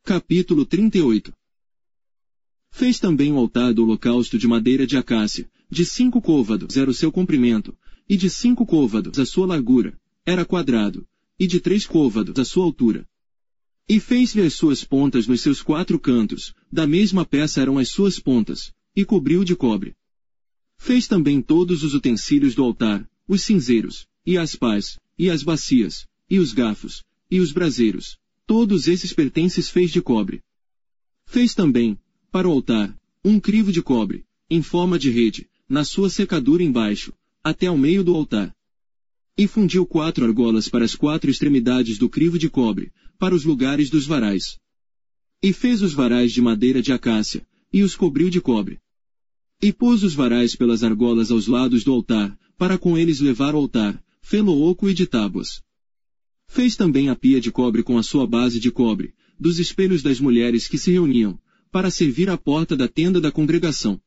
Capítulo 38. Fez também o altar do holocausto de madeira de acácia, de 5 côvados era o seu comprimento, e de 5 côvados a sua largura, era quadrado, e de 3 côvados a sua altura. E fez-lhe as suas pontas nos seus 4 cantos, da mesma peça eram as suas pontas, e cobriu de cobre. Fez também todos os utensílios do altar, os cinzeiros, e as pás, e as bacias, e os garfos, e os braseiros, todos esses pertences fez de cobre. Fez também, para o altar, um crivo de cobre, em forma de rede, na sua secadura embaixo, até ao meio do altar. E fundiu 4 argolas para as 4 extremidades do crivo de cobre, para os lugares dos varais. E fez os varais de madeira de acácia, e os cobriu de cobre. E pôs os varais pelas argolas aos lados do altar, para com eles levar o altar, fê-lo oco e de tábuas. Fez também a pia de cobre com a sua base de cobre, dos espelhos das mulheres que se reuniam, para servir à porta da tenda da congregação.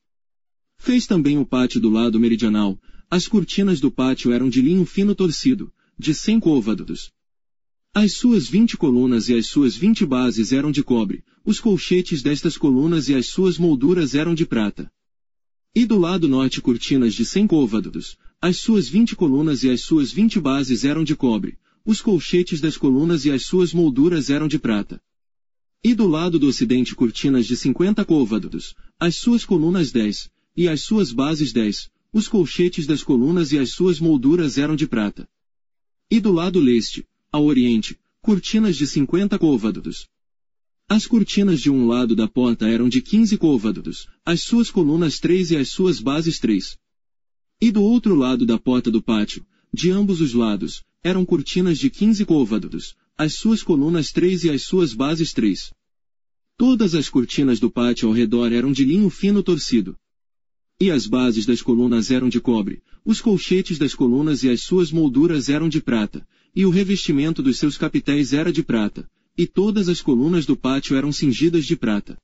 Fez também o pátio do lado meridional, as cortinas do pátio eram de linho fino torcido, de 100 côvados. As suas 20 colunas e as suas 20 bases eram de cobre, os colchetes destas colunas e as suas molduras eram de prata. E do lado norte cortinas de 100 côvados, as suas 20 colunas e as suas 20 bases eram de cobre, os colchetes das colunas e as suas molduras eram de prata. E do lado do ocidente cortinas de 50 côvados, as suas colunas 10, e as suas bases 10, os colchetes das colunas e as suas molduras eram de prata. E do lado leste, ao oriente, cortinas de 50 côvados. As cortinas de um lado da porta eram de 15 côvados, as suas colunas 3 e as suas bases 3. E do outro lado da porta do pátio, de ambos os lados, eram cortinas de 15 côvados, as suas colunas 3 e as suas bases 3. Todas as cortinas do pátio ao redor eram de linho fino torcido. E as bases das colunas eram de cobre, os colchetes das colunas e as suas molduras eram de prata, e o revestimento dos seus capitéis era de prata, e todas as colunas do pátio eram cingidas de prata.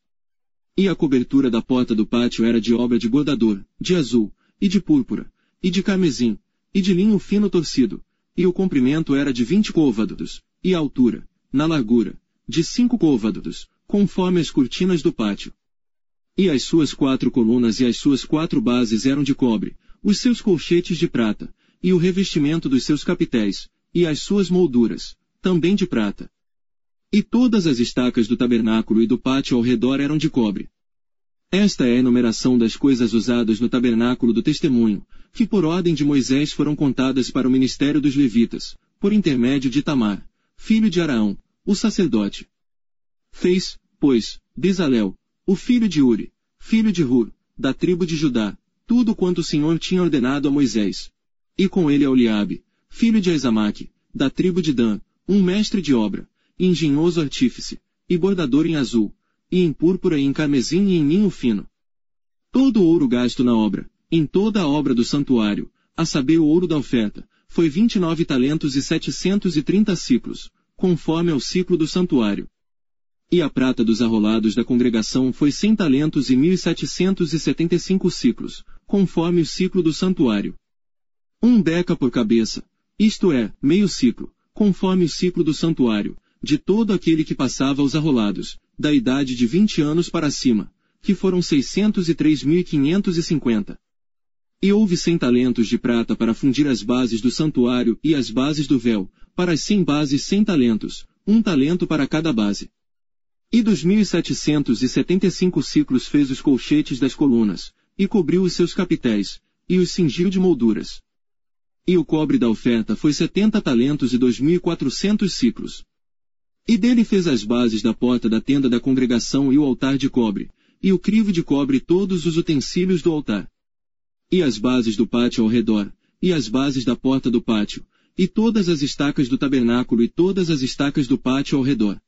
E a cobertura da porta do pátio era de obra de bordador, de azul, e de púrpura, e de carmesim, e de linho fino torcido, e o comprimento era de 20 côvados, e a altura, na largura, de 5 côvados, conforme as cortinas do pátio. E as suas 4 colunas e as suas 4 bases eram de cobre, os seus colchetes de prata, e o revestimento dos seus capitéis, e as suas molduras, também de prata. E todas as estacas do tabernáculo e do pátio ao redor eram de cobre. Esta é a enumeração das coisas usadas no tabernáculo do testemunho, que por ordem de Moisés foram contadas para o ministério dos levitas, por intermédio de Itamar, filho de Araão, o sacerdote. Fez, pois, Bezalel, o filho de Uri, filho de Hur, da tribo de Judá, tudo quanto o Senhor tinha ordenado a Moisés. E com ele Eliabe, filho de Aizamaque, da tribo de Dan, um mestre de obra, engenhoso artífice, e bordador em azul, e em púrpura e em carmesim e em linho fino. Todo o ouro gasto na obra, em toda a obra do santuário, a saber o ouro da oferta, foi 29 talentos e 730 ciclos, conforme ao ciclo do santuário. E a prata dos arrolados da congregação foi 100 talentos e 1.775 ciclos, conforme o ciclo do santuário. 1 beca por cabeça, isto é, meio ciclo, conforme o ciclo do santuário, de todo aquele que passava os arrolados, da idade de 20 anos para cima, que foram 603.550. E houve 100 talentos de prata para fundir as bases do santuário e as bases do véu, para as 100 bases 100 talentos, 1 talento para cada base. E dos 1.775 ciclos fez os colchetes das colunas, e cobriu os seus capitéis, e os cingiu de molduras. E o cobre da oferta foi 70 talentos e 2.400 ciclos. E dele fez as bases da porta da tenda da congregação e o altar de cobre, e o crivo de cobre e todos os utensílios do altar. E as bases do pátio ao redor, e as bases da porta do pátio, e todas as estacas do tabernáculo e todas as estacas do pátio ao redor.